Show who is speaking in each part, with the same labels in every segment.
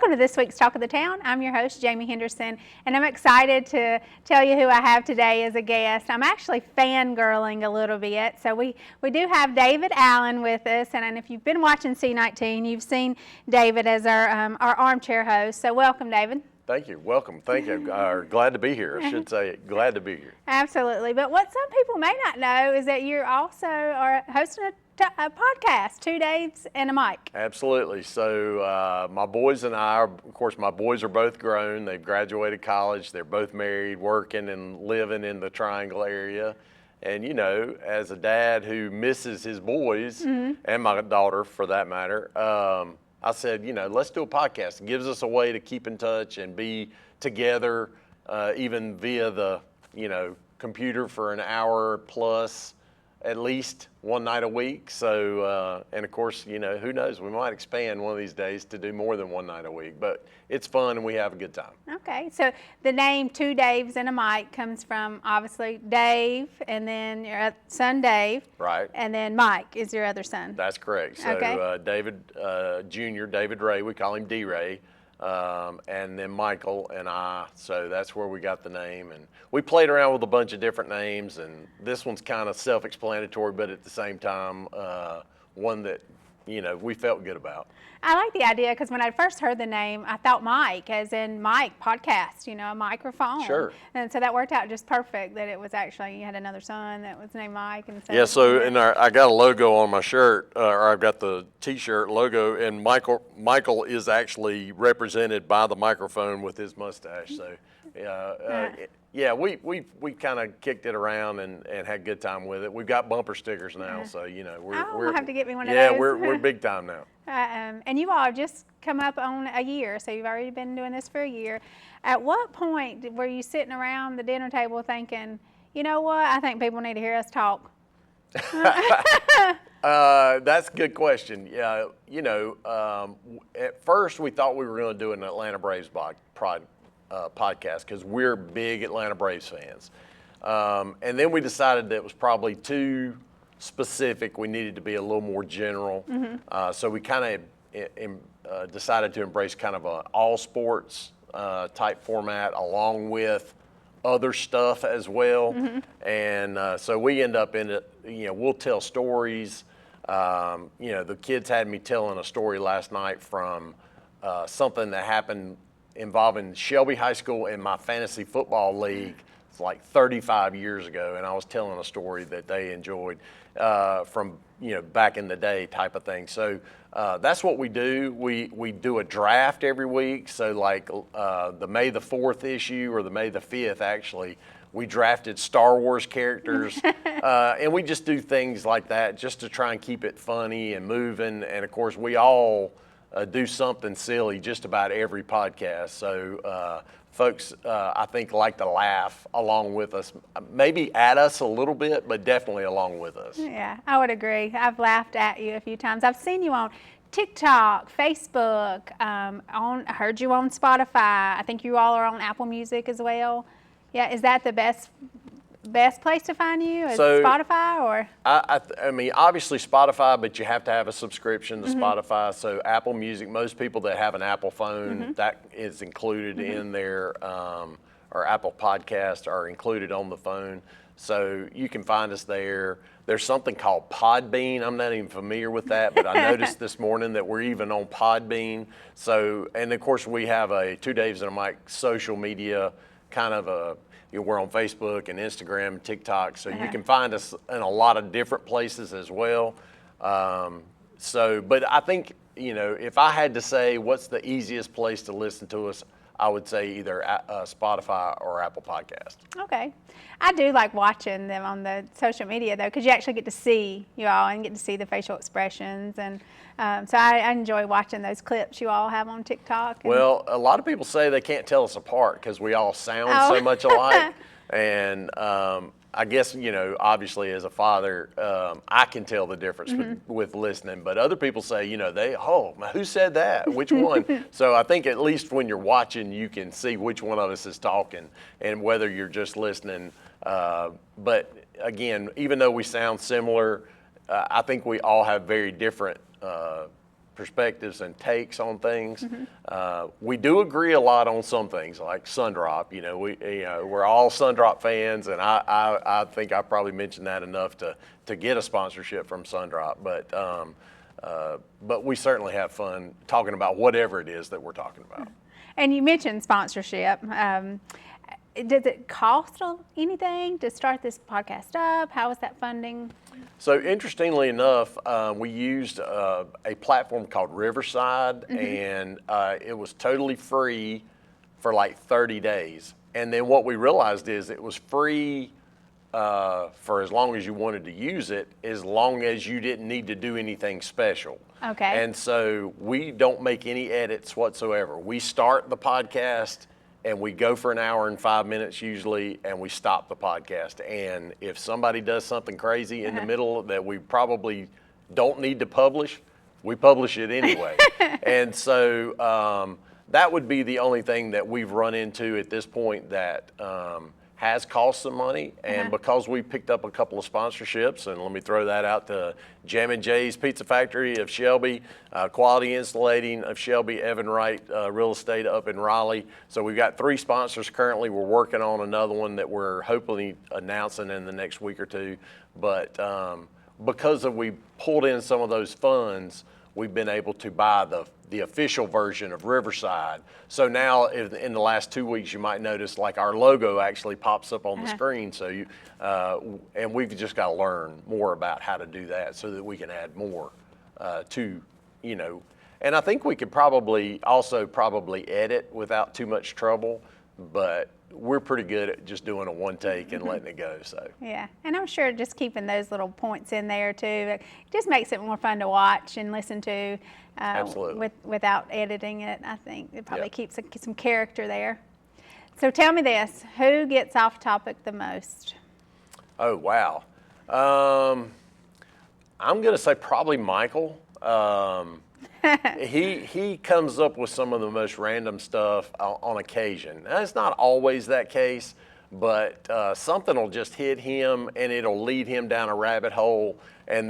Speaker 1: Welcome to this week's Talk of the Town. I'm your host, Jamie Henderson, and I'm excited to tell you who I have today as a guest. I'm actually fangirling a little bit. So we do have David Allen with us, and if you've been watching C19, you've seen David as our armchair host. So welcome, David.
Speaker 2: Thank you. Welcome. Thank you. Glad to be here. I should say glad to be here.
Speaker 1: Absolutely. But what some people may not know is that you also are hosting a podcast, Two Daves and a Mic.
Speaker 2: Absolutely. So my boys and I, of course, my boys are both grown. They've graduated college. They're both married, working and living in the Triangle area. And, you know, as a dad who misses his boys, and my daughter for that matter, I said, you know, let's do a podcast. It gives us a way to keep in touch and be together, even via the, you know, computer for an hour plus at least one night a week. So, and of course, you know, who knows, we might expand one of these days to do more than one night a week, but it's fun and we have a good time.
Speaker 1: Okay, so the name Two Daves and a Mic comes from obviously Dave and then your son Dave.
Speaker 2: Right.
Speaker 1: And then Mike is your other son.
Speaker 2: That's correct. So
Speaker 1: Okay.
Speaker 2: David Jr., David Ray, we call him D-Ray. And then Michael and I, so that's where we got the name. And we played around with a bunch of different names, and this one's kind of self-explanatory, but at the same time, one that, you know, we felt good about.
Speaker 1: I like the idea because when I first heard the name, I thought Mike, as in Mike, podcast, you know, a microphone.
Speaker 2: Sure.
Speaker 1: And so that worked out just perfect that it was actually, you had another son that was named Mike. And so,
Speaker 2: Yeah, so and I got a logo on my shirt, or I've got the T-shirt logo, and Michael is actually represented by the microphone with his mustache. So, yeah, we kind of kicked it around and had a good time with it. We've got bumper stickers now, so you know
Speaker 1: we'll have to get me one of
Speaker 2: yeah,
Speaker 1: those.
Speaker 2: we're big time now.
Speaker 1: And you all have just come up on a year, so you've already been doing this for a year. At what point were you sitting around the dinner table thinking, you know what, I think people need to hear us talk?
Speaker 2: That's a good question. Yeah, you know, at first we thought we were going to do an Atlanta Braves podcast because we're big Atlanta Braves fans. And then we decided that it was probably too specific. We needed to be a little more general. So we kind of decided to embrace kind of an all sports type format along with other stuff as well. And so we end up in it, you know, we'll tell stories. You know, the kids had me telling a story last night from something that happened involving Shelby High School and my fantasy football league. It's like 35 years ago, and I was telling a story that they enjoyed from, you know, back in the day type of thing. So that's what we do. We do a draft every week. So like the May the 4th issue or the May the 5th, actually, we drafted Star Wars characters, and we just do things like that just to try and keep it funny and moving. And of course, we all do something silly just about every podcast. So folks, I think, like to laugh along with us, maybe at us a little bit, but definitely along with us.
Speaker 1: Yeah, I would agree. I've laughed at you a few times. I've seen you on TikTok, Facebook, I heard you on Spotify. I think you all are on Apple Music as well. Yeah, is that the best place to find you? Is
Speaker 2: So,
Speaker 1: Spotify or?
Speaker 2: I mean, obviously Spotify, but you have to have a subscription to Spotify. So Apple Music, most people that have an Apple phone, that is included in their, or Apple Podcast are included on the phone. So you can find us there. There's something called Podbean. I'm not even familiar with that, but I noticed this morning that we're even on Podbean. So, and of course we have a Two Daves and a Mic social media kind of a, you know, we're on Facebook and Instagram and TikTok, so you can find us in a lot of different places as well. So, but I think, you know, if I had to say what's the easiest place to listen to us, I would say either Spotify or Apple Podcast.
Speaker 1: Okay. I do like watching them on the social media, though, because you actually get to see you all and get to see the facial expressions. And so I enjoy watching those clips you all have on TikTok.
Speaker 2: Well, a lot of people say they can't tell us apart because we all sound so much alike. And I guess, you know, obviously as a father, I can tell the difference with listening, but other people say, you know, who said that? Which one? So I think at least when you're watching, you can see which one of us is talking and whether you're just listening. But again, even though we sound similar, I think we all have very different perspectives and takes on things. We do agree a lot on some things, like Sundrop. We're all Sundrop fans, and I think I probably mentioned that enough to get a sponsorship from Sundrop. But we certainly have fun talking about whatever it is that we're talking about.
Speaker 1: And you mentioned sponsorship. Does it cost anything to start this podcast up? How is that funding?
Speaker 2: So interestingly enough, we used a platform called Riverside, and it was totally free for like 30 days. And then what we realized is it was free for as long as you wanted to use it, as long as you didn't need to do anything special.
Speaker 1: Okay.
Speaker 2: And so we don't make any edits whatsoever. We start the podcast and we go for an hour and 5 minutes usually, and we stop the podcast. And if somebody does something crazy in the middle that we probably don't need to publish, we publish it anyway. And so that would be the only thing that we've run into at this point that has cost some money. And because we picked up a couple of sponsorships, and let me throw that out to Jam & Jay's Pizza Factory of Shelby, Quality Insulating of Shelby, Evan Wright Real Estate up in Raleigh. So we've got 3 sponsors currently. We're working on another one that we're hopefully announcing in the next week or two. But because we pulled in some of those funds, we've been able to buy the official version of Riverside. So now in the last 2 weeks, you might notice like our logo actually pops up on the screen. So and we've just got to learn more about how to do that so that we can add more and I think we could probably edit without too much trouble, but we're pretty good at just doing a one take and letting it go. So
Speaker 1: yeah, and I'm sure just keeping those little points in there too, it just makes it more fun to watch and listen to.
Speaker 2: Absolutely.
Speaker 1: Without editing it, I think it probably keeps some character there. So tell me this: who gets off topic the most?
Speaker 2: Oh wow, I'm gonna say probably Michael. He comes up with some of the most random stuff on occasion. Now, it's not always that case, but something will just hit him and it'll lead him down a rabbit hole, and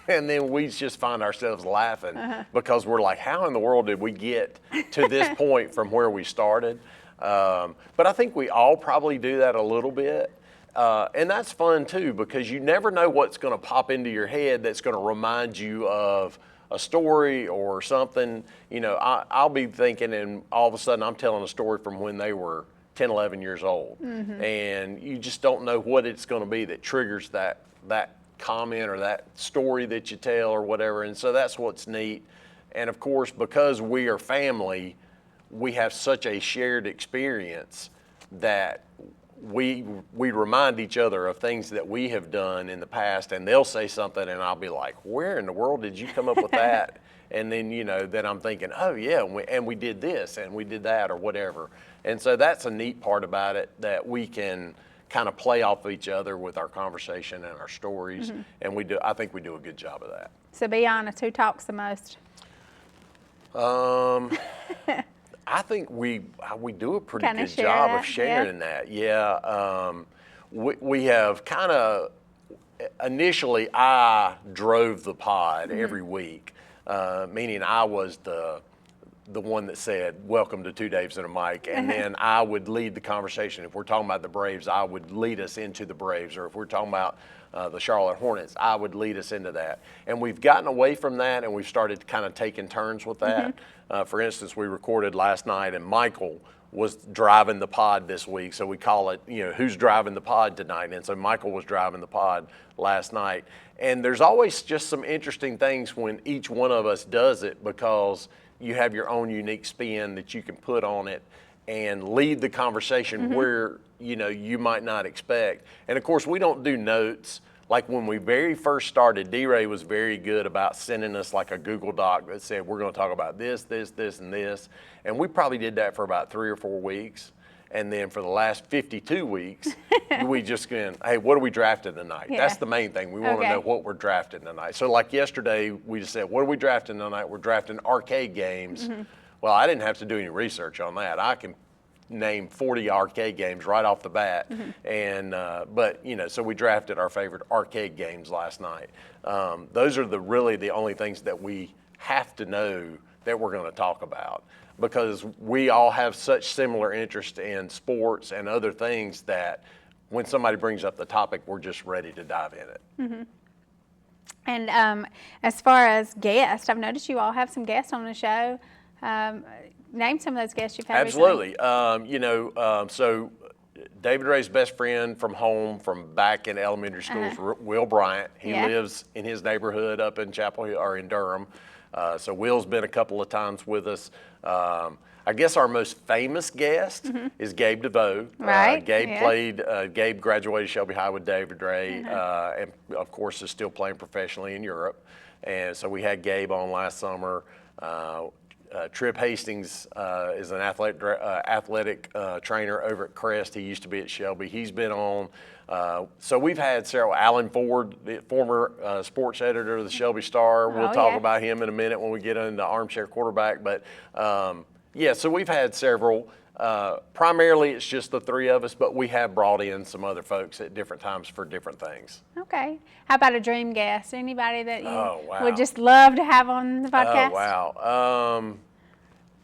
Speaker 2: then we just find ourselves laughing because we're like, how in the world did we get to this point from where we started? But I think we all probably do that a little bit. And that's fun too, because you never know what's going to pop into your head that's going to remind you of a story or something. I'll be thinking, and all of a sudden I'm telling a story from when they were 10, 11 years old. And you just don't know what it's going to be that triggers that comment or that story that you tell or whatever. And so that's what's neat. And of course, because we are family, we have such a shared experience that we remind each other of things that we have done in the past, and they'll say something and I'll be like, where in the world did you come up with that? And then, then I'm thinking, oh yeah, and we did this and we did that or whatever. And so that's a neat part about it, that we can kind of play off each other with our conversation and our stories. And I think we do a good job of that.
Speaker 1: So be honest, who talks the most?
Speaker 2: I think we do a pretty
Speaker 1: Kinda
Speaker 2: good
Speaker 1: share
Speaker 2: job
Speaker 1: that,
Speaker 2: of sharing that. Yeah. We have kind of, initially I drove the pod every week, meaning I was the one that said, welcome to Two Daves and a Mic, and then I would lead the conversation. If we're talking about the Braves, I would lead us into the Braves, or if we're talking about the Charlotte Hornets, I would lead us into that. And we've gotten away from that, and we've started kind of taking turns with that. For instance, we recorded last night, and Michael was driving the pod this week, so we call it, who's driving the pod tonight? And so Michael was driving the pod last night. And there's always just some interesting things when each one of us does it, because you have your own unique spin that you can put on it and lead the conversation where, you might not expect. And of course, we don't do notes. Like when we very first started, D-Ray was very good about sending us like a Google Doc that said, we're going to talk about this, this, this, and this. And we probably did that for about 3 or 4 weeks. And then for the last 52 weeks, we just going, hey, what are we drafting tonight?
Speaker 1: Yeah.
Speaker 2: That's the main thing. We want to know what we're drafting tonight. So like yesterday, we just said, what are we drafting tonight? We're drafting arcade games. Well, I didn't have to do any research on that. I can name 40 arcade games right off the bat. And but so we drafted our favorite arcade games last night. Those are really the only things that we have to know that we're going to talk about, because we all have such similar interest in sports and other things that when somebody brings up the topic, we're just ready to dive in it.
Speaker 1: Mm-hmm. And as far as guests, I've noticed you all have some guests on the show. Name some of those guests you've had recently.
Speaker 2: Absolutely. So David Ray's best friend from home, from back in elementary school, is Will Bryant. He lives in his neighborhood up in Chapel Hill, or in Durham. So Will's been a couple of times with us. I guess our most famous guest is Gabe DeVoe.
Speaker 1: Right.
Speaker 2: Gabe graduated Shelby High with David Ray, and of course is still playing professionally in Europe. And so we had Gabe on last summer. Trip Hastings is an athletic trainer over at Crest. He used to be at Shelby. He's been on. So we've had several. Alan Ford, the former sports editor of the Shelby Star. We'll talk about him in a minute when we get into Armchair Quarterback. But so we've had several. Primarily, it's just the three of us, but we have brought in some other folks at different times for different things.
Speaker 1: Okay. How about a dream guest? Anybody that you would just love to have on the podcast?
Speaker 2: Oh, wow.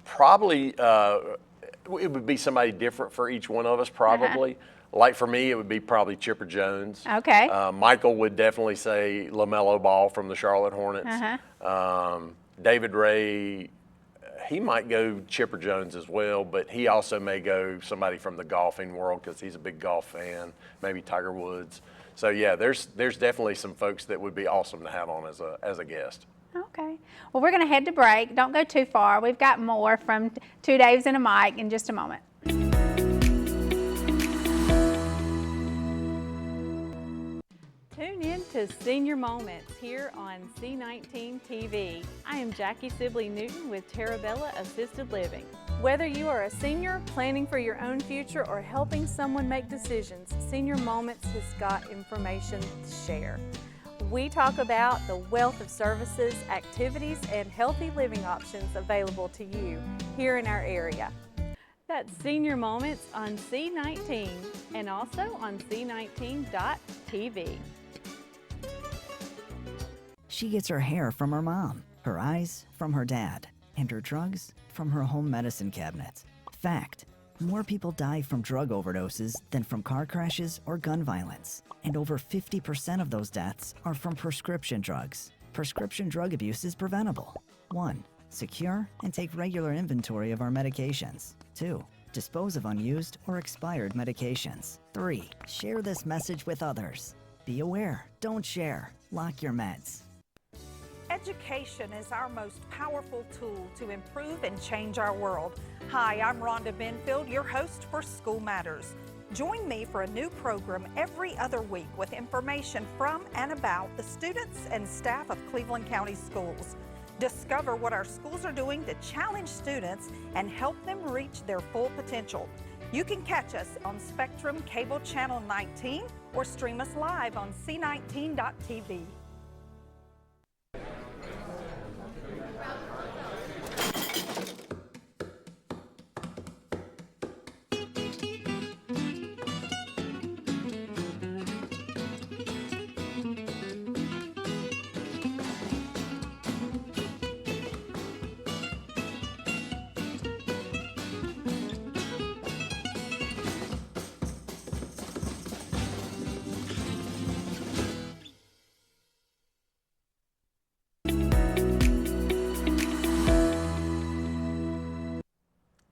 Speaker 2: Probably it would be somebody different for each one of us, probably. Like for me, it would be probably Chipper Jones.
Speaker 1: Okay.
Speaker 2: Michael would definitely say LaMelo Ball from the Charlotte Hornets. David Ray, he might go Chipper Jones as well, but he also may go somebody from the golfing world because he's a big golf fan, maybe Tiger Woods. So yeah, there's definitely some folks that would be awesome to have on as a guest.
Speaker 1: Okay. Well, we're going to head to break. Don't go too far. We've got more from Two Daves and a Mic in just a moment.
Speaker 3: Tune in to Senior Moments here on C19 TV. I am Jackie Sibley Newton with Terabella Assisted Living. Whether you are a senior planning for your own future or helping someone make decisions, Senior Moments has got information to share. We talk about the wealth of services, activities, and healthy living options available to you here in our area. That's Senior Moments on C19 and also on C19.tv.
Speaker 4: She gets her hair from her mom, her eyes from her dad, and her drugs from her home medicine cabinet. Fact: more people die from drug overdoses than from car crashes or gun violence. And over 50% of those deaths are from prescription drugs. Prescription drug abuse is preventable. 1. Secure and take regular inventory of our medications. 2. Dispose of unused or expired medications. 3. Share this message with others. Be aware, don't share, lock your meds.
Speaker 5: Education is our most powerful tool to improve and change our world. Hi, I'm Rhonda Benfield, your host for School Matters. Join me for a new program every other week with information from and about the students and staff of Cleveland County Schools. Discover what our schools are doing to challenge students and help them reach their full potential. You can catch us on Spectrum Cable Channel 19 or stream us live on C19.tv.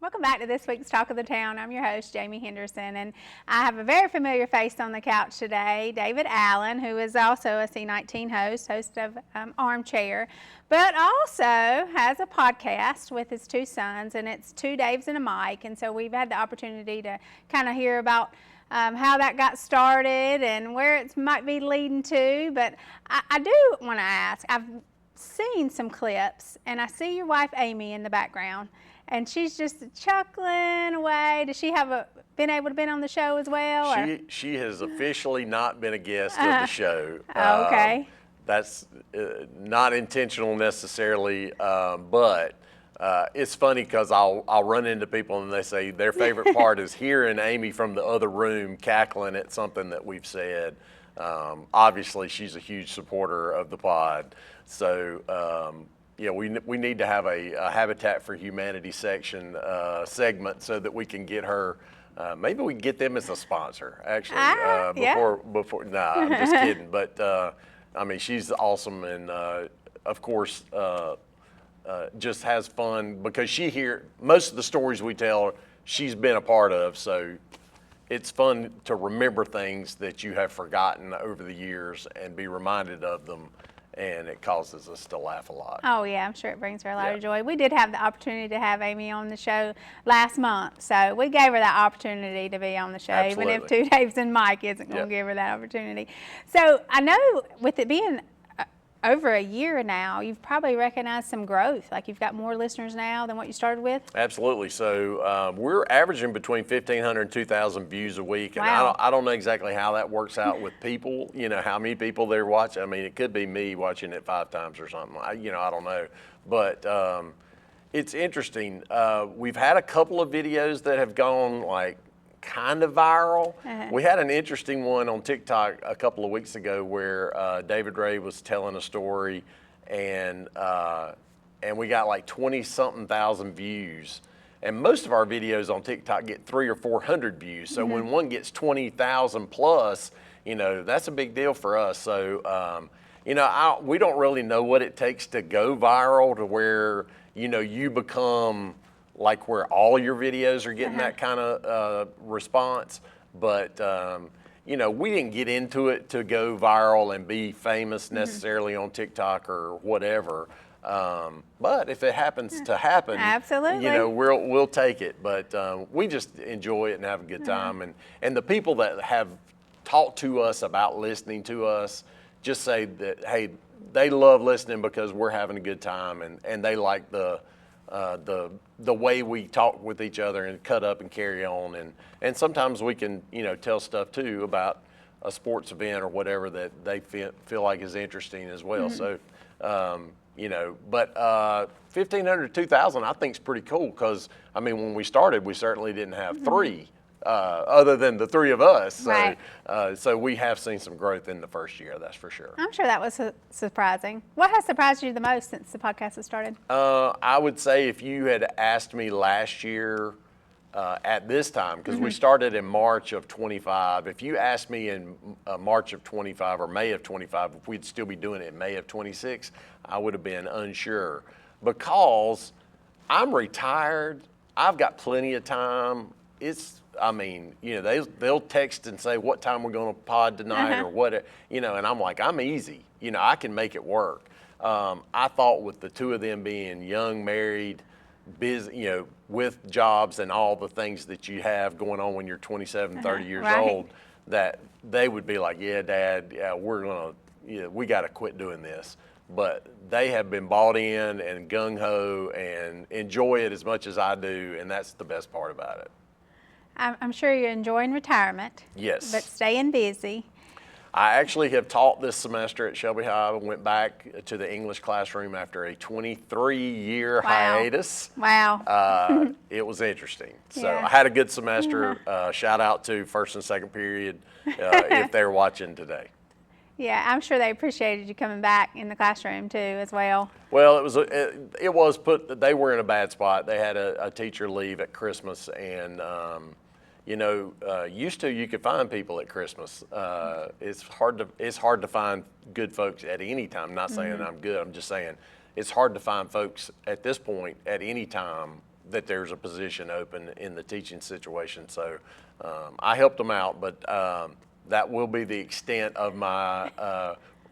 Speaker 1: Welcome back to this week's Talk of the Town. I'm your host, Jamie Henderson, and I have a very familiar face on the couch today, David Allen, who is also a C19 host of Armchair, but also has a podcast with his two sons, and it's Two Daves and a Mic, and so we've had the opportunity to kind of hear about how that got started and where it might be leading to, but I do want to ask, I've seen some clips, and I see your wife Amy in the background, and she's just chuckling away. Does she have been able to be on the show as well?
Speaker 2: She has officially not been a guest of the show.
Speaker 1: Okay.
Speaker 2: That's not intentional necessarily, but it's funny because I'll run into people and they say their favorite part is hearing Amy from the other room cackling at something that we've said. Obviously, she's a huge supporter of the pod. So, yeah, we need to have a Habitat for Humanity segment so that we can get her. Maybe we can get them as a sponsor, actually.
Speaker 1: Yeah.
Speaker 2: Before, nah, I'm just kidding. But I mean, she's awesome, and of course, just has fun because most of the stories we tell, she's been a part of. So it's fun to remember things that you have forgotten over the years and be reminded of them. And it causes us to laugh a lot.
Speaker 1: Oh yeah, I'm sure it brings her a lot of
Speaker 2: Yeah.
Speaker 1: joy. We did have the opportunity to have Amy on the show last month, so we gave her that opportunity to be on the show, even if
Speaker 2: Absolutely.
Speaker 1: Two Daves and Mike isn't going to
Speaker 2: Yeah.
Speaker 1: give her that opportunity. So I know with it being over a year now, you've probably recognized some growth. Like you've got more listeners now than what you started with.
Speaker 2: Absolutely. So we're averaging between 1,500 and 2,000 views a week. And
Speaker 1: Wow.
Speaker 2: I don't know exactly how that works out with people, how many people they're watching. I mean, it could be me watching it 5 times or something. I don't know. But it's interesting. We've had a couple of videos that have gone like kind of viral. We had an interesting one on TikTok a couple of weeks ago where David Ray was telling a story, and we got like 20-something thousand views. And most of our videos on TikTok get 300 or 400 views. So when one gets 20,000 plus, that's a big deal for us. So we don't really know what it takes to go viral to where you become like where all your videos are getting that kind of response. But, we didn't get into it to go viral and be famous necessarily on TikTok or whatever. But if it happens to happen,
Speaker 1: Absolutely.
Speaker 2: we'll take it. But we just enjoy it and have a good time. And the people that have talked to us about listening to us just say that, hey, they love listening because we're having a good time, and they like the way we talk with each other and cut up and carry on, and sometimes we can tell stuff too about a sports event or whatever that they feel like is interesting as well. So but 1,500 to 2,000 I think is pretty cool because I mean when we started we certainly didn't have 3 other than the 3 of us. So,
Speaker 1: Right.
Speaker 2: So we have seen some growth in the first year, that's for sure.
Speaker 1: I'm sure that was surprising. What has surprised you the most since the podcast has started?
Speaker 2: I would say if you had asked me last year at this time, because we started in March of 25, if you asked me in March of 25 or May of 25 if we'd still be doing it in May of 26, I would have been unsure because I'm retired. I've got plenty of time. They'll text and say what time we're going to pod tonight or what, and I'm like, I'm easy. I can make it work. I thought with the 2 of them being young, married, busy, with jobs and all the things that you have going on when you're 27, 30 years
Speaker 1: Right.
Speaker 2: old, that they would be like, yeah, Dad, yeah, we got to quit doing this. But they have been bought in and gung-ho and enjoy it as much as I do, and that's the best part about it.
Speaker 1: I'm sure you're enjoying retirement.
Speaker 2: Yes.
Speaker 1: But staying busy.
Speaker 2: I actually have taught this semester at Shelby High. I went back to the English classroom after a 23-year
Speaker 1: Wow.
Speaker 2: hiatus.
Speaker 1: Wow.
Speaker 2: It was interesting. So
Speaker 1: Yeah.
Speaker 2: I had a good semester. Shout out to first and second period if they're watching today.
Speaker 1: Yeah, I'm sure they appreciated you coming back in the classroom too as well.
Speaker 2: Well, they were in a bad spot. They had a teacher leave at Christmas, and used to you could find people at Christmas. It's hard to find good folks at any time. I'm not saying I'm good. I'm just saying it's hard to find folks at this point at any time that there's a position open in the teaching situation. So I helped them out, but that will be the extent of my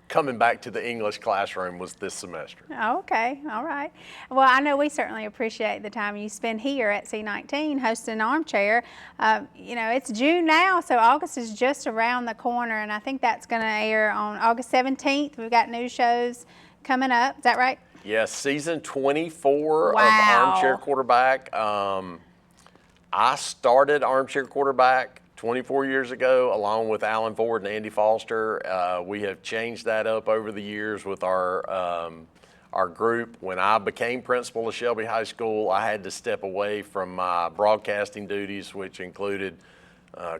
Speaker 2: coming back to the English classroom was this semester.
Speaker 1: Okay, all right. Well, I know we certainly appreciate the time you spend here at C19 hosting Armchair. It's June now, so August is just around the corner, and I think that's going to air on August 17th. We've got new shows coming up. Is that right?
Speaker 2: Yes, season 24
Speaker 1: Wow.
Speaker 2: of Armchair Quarterback. I started Armchair Quarterback 24 years ago, along with Alan Ford and Andy Foster. We have changed that up over the years with our group. When I became principal of Shelby High School, I had to step away from my broadcasting duties, which included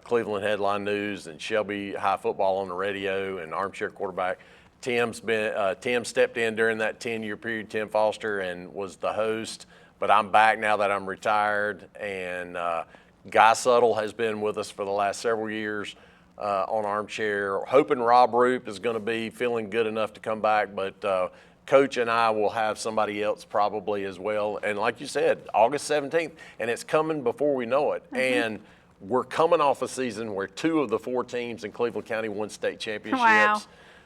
Speaker 2: Cleveland Headline News and Shelby High Football on the radio and Armchair Quarterback. Tim stepped in during that 10-year period, Tim Foster, and was the host. But I'm back now that I'm retired, and Guy Suttle has been with us for the last several years on Armchair. Hoping Rob Roop is going to be feeling good enough to come back, but Coach and I will have somebody else probably as well. And like you said, August 17th, and it's coming before we know it. And we're coming off a season where 2 of the 4 teams in Cleveland County won state championships.
Speaker 1: Wow.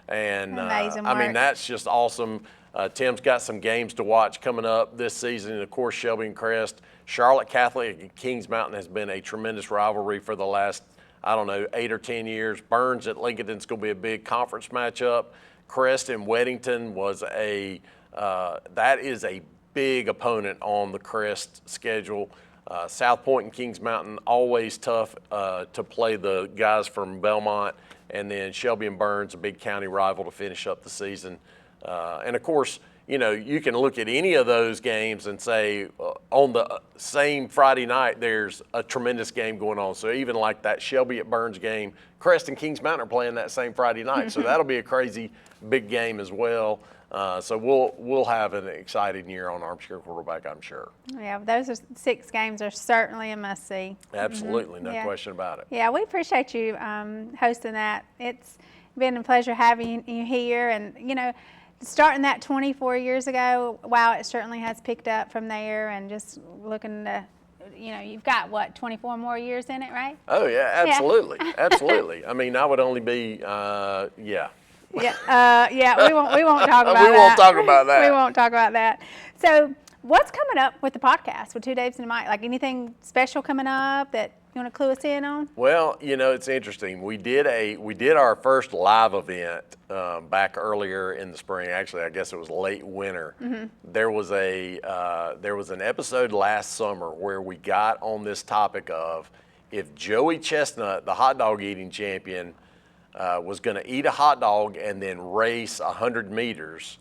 Speaker 2: And
Speaker 1: Amazing
Speaker 2: I mean,
Speaker 1: work.
Speaker 2: that's just awesome. Tim's got some games to watch coming up this season. And of course, Shelby and Crest. Charlotte Catholic and Kings Mountain has been a tremendous rivalry for the last, 8 or 10 years. Burns at Lincoln's going to be a big conference matchup. Crest and Weddington was that is a big opponent on the Crest schedule. South Point and Kings Mountain, always tough to play the guys from Belmont. And then Shelby and Burns, a big county rival to finish up the season. And of course, you can look at any of those games and say on the same Friday night, there's a tremendous game going on. So even like that Shelby at Burns game, Crest and Kings Mountain are playing that same Friday night. So that'll be a crazy big game as well. So we'll have an exciting year on Armchair Quarterback, I'm sure.
Speaker 1: Yeah, those 6 games are certainly a must-see.
Speaker 2: Absolutely, no
Speaker 1: Yeah.
Speaker 2: question about it.
Speaker 1: Yeah, we appreciate you hosting that. It's been a pleasure having you here, and starting that 24 years ago, wow, it certainly has picked up from there, and just looking to, you've got, 24 more years in it, right?
Speaker 2: Oh, yeah, absolutely, absolutely. I mean, I would only be, yeah.
Speaker 1: Yeah, we won't talk about that.
Speaker 2: We won't talk about that.
Speaker 1: We won't talk about that. So what's coming up with the podcast with 2 Daves and a Mike? Like anything special coming up that you want to clue us in on?
Speaker 2: Well, it's interesting. We did our first live event back earlier in the spring. Actually, I guess it was late winter. There was an episode last summer where we got on this topic of if Joey Chestnut, the hot dog eating champion, was going to eat a hot dog and then race 100 meters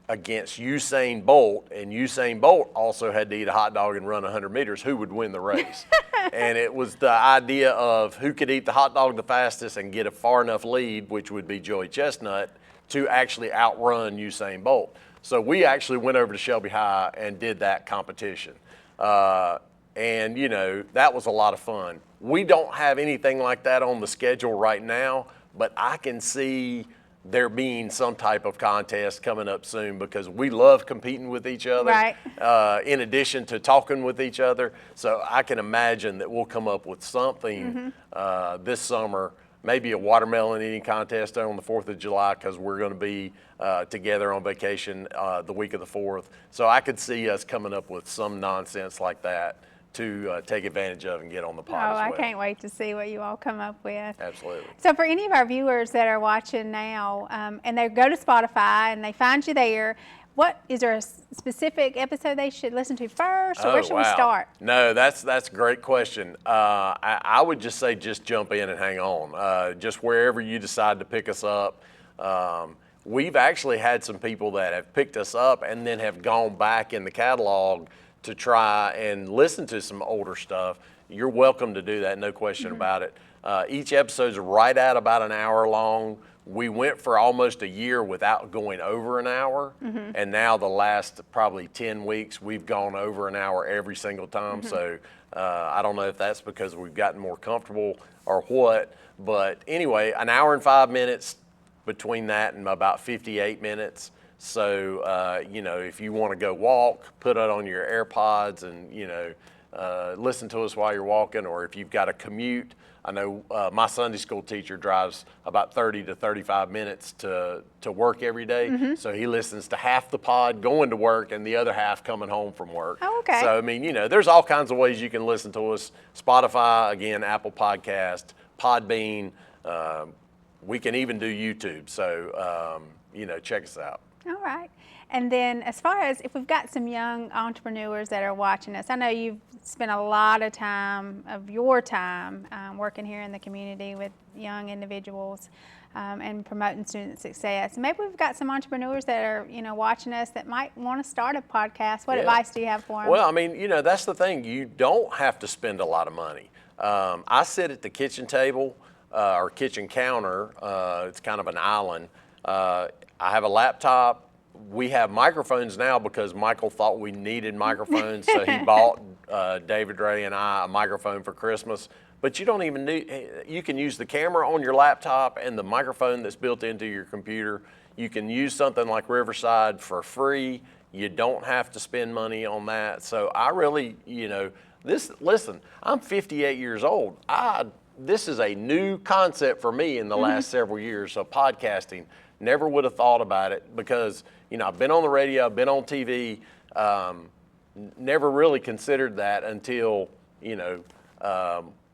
Speaker 2: against Usain Bolt, and Usain Bolt also had to eat a hot dog and run 100 meters, who would win the race? And it was the idea of who could eat the hot dog the fastest and get a far enough lead, which would be Joey Chestnut, to actually outrun Usain Bolt. So we actually went over to Shelby High and did that competition. And, that was a lot of fun. We don't have anything like that on the schedule right now, but I can see there being some type of contest coming up soon because we love competing with each other,
Speaker 1: Right.
Speaker 2: In addition to talking with each other. So I can imagine that we'll come up with something this summer, maybe a watermelon eating contest on the 4th of July because we're going to be together on vacation the week of the 4th. So I could see us coming up with some nonsense like that to take advantage of and get on the pod as well.
Speaker 1: I can't wait to see what you all come up with.
Speaker 2: Absolutely.
Speaker 1: So for any of our viewers that are watching now and they go to Spotify and they find you there, is there a specific episode they should listen to first, or where should we start?
Speaker 2: No, that's a great question. I would just say just jump in and hang on. Just wherever you decide to pick us up. We've actually had some people that have picked us up and then have gone back in the catalog to try and listen to some older stuff. You're welcome to do that, no question about it. Each episode's right at about an hour long. We went for almost a year without going over an hour, and now the last probably 10 weeks, we've gone over an hour every single time. So I don't know if that's because we've gotten more comfortable or what, but anyway, an hour and 5 minutes between that and about 58 minutes. So, if you want to go walk, put it on your AirPods and, listen to us while you're walking, or if you've got a commute. I know my Sunday school teacher drives about 30 to 35 minutes to work every day. So he listens to half the pod going to work and the other half coming home from work.
Speaker 1: Oh, okay.
Speaker 2: So, I mean, there's all kinds of ways you can listen to us. Spotify, again, Apple Podcast, Podbean. We can even do YouTube. So, check us out.
Speaker 1: All right. And then as far as if we've got some young entrepreneurs that are watching us, I know you've spent a lot of time of your time working here in the community with young individuals and promoting student success. Maybe we've got some entrepreneurs that are, watching us that might want to start a podcast. What advice do you have for them?
Speaker 2: Well, I mean, that's the thing. You don't have to spend a lot of money. I sit at the kitchen table or kitchen counter. It's kind of an island I have a laptop. We have microphones now because Michael thought we needed microphones, so he bought David Ray and I a microphone for Christmas. But you don't even need, you can use the camera on your laptop and the microphone that's built into your computer. You can use something like Riverside for free. You don't have to spend money on that. So I really, listen, I'm 58 years old. This is a new concept for me in the last several years of podcasting. Never would have thought about it because, I've been on the radio, I've been on TV, never really considered that until,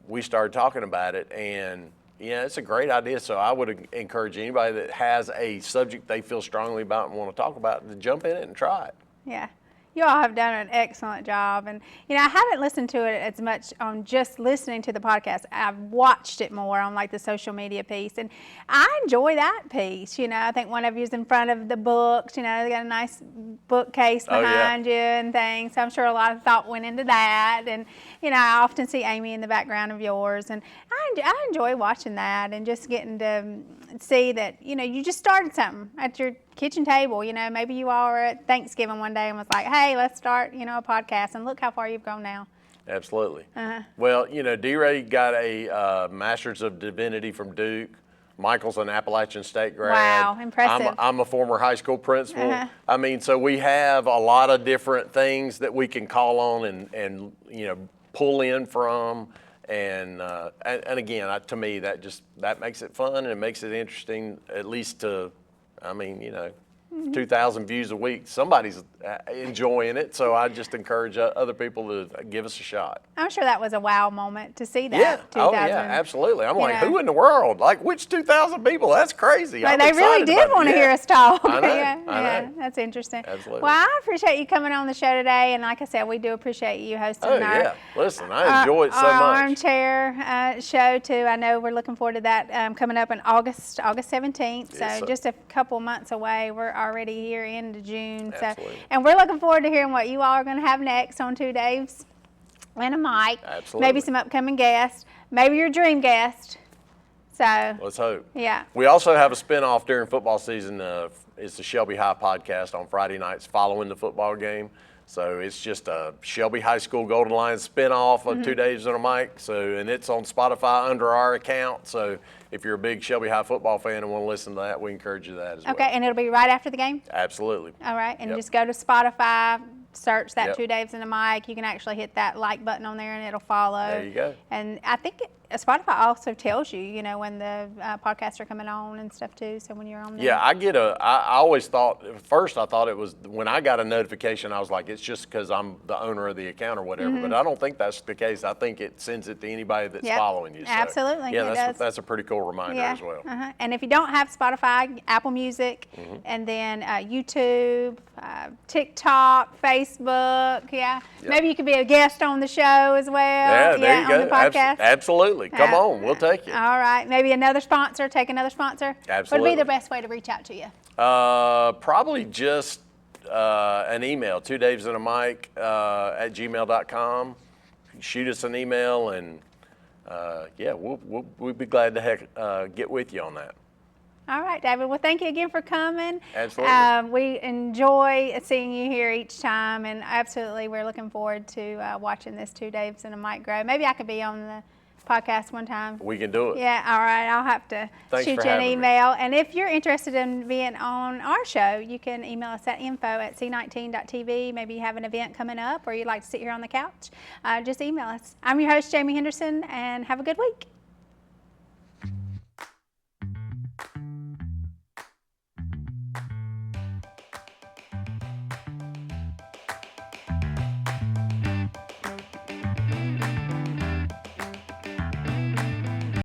Speaker 2: we started talking about it. And, it's a great idea. So I would encourage anybody that has a subject they feel strongly about and want to talk about to jump in it and try it.
Speaker 1: Yeah. You all have done an excellent job. And, I haven't listened to it as much on just listening to the podcast. I've watched it more on like the social media piece. And I enjoy that piece. I think one of you's in front of the books, they got a nice bookcase behind you and things. So I'm sure a lot of thought went into that. And, I often see Amy in the background of yours. And I enjoy watching that and just getting to see that, you just started something at your kitchen table. Maybe you all were at Thanksgiving one day and was like, hey, let's start, a podcast, and look how far you've gone now.
Speaker 2: Absolutely. Well, D-Ray got a Master's of Divinity from Duke. Michael's an Appalachian State grad.
Speaker 1: Wow, impressive.
Speaker 2: I'm a former high school principal. So we have a lot of different things that we can call on and pull in from. And again, to me, that makes it fun and it makes it interesting, at least to, 2,000 views a week. Somebody's enjoying it, so I just encourage other people to give us a shot.
Speaker 1: I'm sure that was a wow moment to see that.
Speaker 2: Yeah,
Speaker 1: 2,000,
Speaker 2: absolutely. I'm like, who in the world? Like, which 2,000 people? That's crazy.
Speaker 1: But they really did want to hear us talk.
Speaker 2: I know,
Speaker 1: yeah, that's interesting.
Speaker 2: Absolutely.
Speaker 1: Well, I appreciate you coming on the show today, and like I said, we do appreciate you hosting our
Speaker 2: Listen, I enjoy it so much.
Speaker 1: Armchair show too. I know we're looking forward to that coming up in August 17th. So just a couple months away. We're already here into June.
Speaker 2: Absolutely.
Speaker 1: So, and we're looking forward to hearing what you all are going to have next on Two Daves and a Mic.
Speaker 2: Absolutely.
Speaker 1: Maybe some upcoming guests. Maybe your dream guest. So
Speaker 2: let's hope.
Speaker 1: Yeah.
Speaker 2: We also have a spinoff during football season. It's the Shelby High podcast on Friday nights following the football game. So it's just a Shelby High School Golden Lions spinoff of 2 Days and a Mic. So, and it's on Spotify under our account. So if you're a big Shelby High football fan and want to listen to that, we encourage you to that as well.
Speaker 1: Okay, and it'll be right after the game?
Speaker 2: Absolutely.
Speaker 1: All right, and just go to Spotify, search that
Speaker 2: Yep.
Speaker 1: 2 Daves and a Mic. You can actually hit that like button on there and it'll follow.
Speaker 2: There you go.
Speaker 1: And I think Spotify also tells you, when the podcasts are coming on and stuff too. So when you're on there.
Speaker 2: Yeah, I always thought, at first I thought it was, when I got a notification, I was like, it's just because I'm the owner of the account or whatever. But I don't think that's the case. I think it sends it to anybody that's following you. So,
Speaker 1: absolutely.
Speaker 2: Yeah,
Speaker 1: it does.
Speaker 2: that's a pretty cool reminder as well.
Speaker 1: And if you don't have Spotify, Apple Music, and then YouTube, TikTok, Facebook, maybe you could be a guest on the show as well.
Speaker 2: Yeah, there you go.
Speaker 1: On the podcast.
Speaker 2: Absolutely. Come on, we'll take it.
Speaker 1: All right, maybe another sponsor, take another sponsor.
Speaker 2: Absolutely.
Speaker 1: What would be the best way to reach out to you?
Speaker 2: Probably just an email, 2davesandamic at gmail.com. Shoot us an email and we'll be glad to get with you on that.
Speaker 1: All right, David. Well, thank you again for coming.
Speaker 2: Absolutely.
Speaker 1: We enjoy seeing you here each time, and absolutely, we're looking forward to watching this 2 Daves and a Mic grow. Maybe I could be on the podcast one time.
Speaker 2: We can do it.
Speaker 1: Yeah, all right. I'll have to
Speaker 2: Thanks
Speaker 1: shoot
Speaker 2: for
Speaker 1: you an
Speaker 2: having me.
Speaker 1: email. And if you're interested in being on our show, you can email us at info@c19.tv. Maybe you have an event coming up or you'd like to sit here on the couch. Just email us. I'm your host, Jamie Henderson, and have a good week.